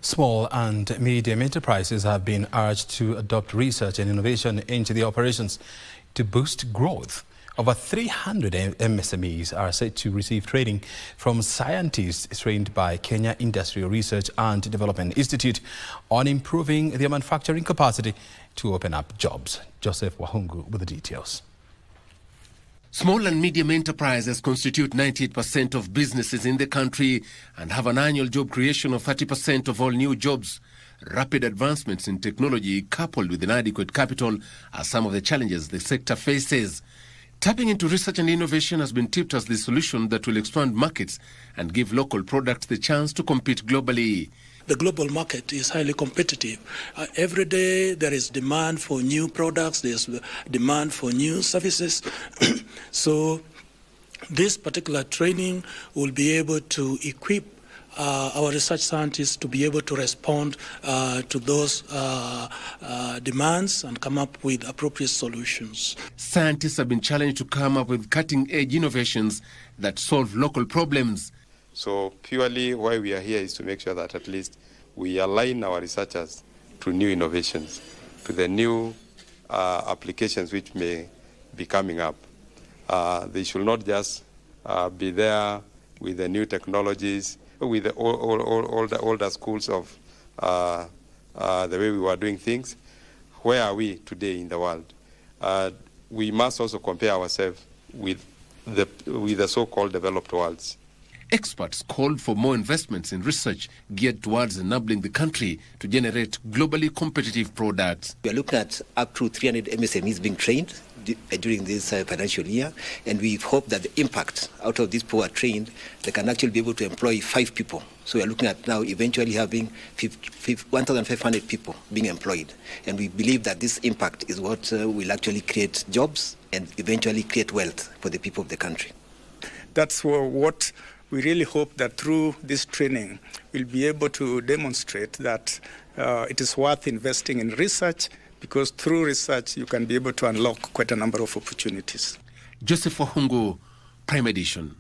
Small and medium enterprises have been urged to adopt research and innovation into their operations to boost growth. Over 300 MSMEs are set to receive training from scientists trained by Kenya Industrial Research and Development Institute on improving their manufacturing capacity to open up jobs. Joseph Wakhungu with the details. Small and medium enterprises constitute 98% of businesses in the country and have an annual job creation of 30% of all new jobs. Rapid advancements in technology coupled with inadequate capital are some of the challenges the sector faces. Tapping into research and innovation has been tipped as the solution that will expand markets and give local products the chance to compete globally. The global market is highly competitive. Every day there is demand for new products, there's demand for new services. So this particular training will be able to equip our research scientists to be able to respond to those demands and come up with appropriate solutions. Scientists have been challenged to come up with cutting-edge innovations that solve local problems. So purely why we are here is to make sure that at least we align our researchers to new innovations, to the new applications which may be coming up. They should not just be there with the new technologies, with the older schools of the way we were doing things. Where are we today in the world? We must also compare ourselves with the so-called developed worlds. Experts called for more investments in research geared towards enabling the country to generate globally competitive products. We are looking at up to 300 MSMEs being trained during this financial year, and we hope that the impact out of these people who are trained, they can actually be able to employ 5 people. So we are looking at now eventually having 1,500 people being employed. And we believe that this impact is what will actually create jobs and eventually create wealth for the people of the country. That's what we really hope that through this training, we'll be able to demonstrate that it is worth investing in research, because through research, you can be able to unlock quite a number of opportunities. Joseph Wakhungu, Prime Edition.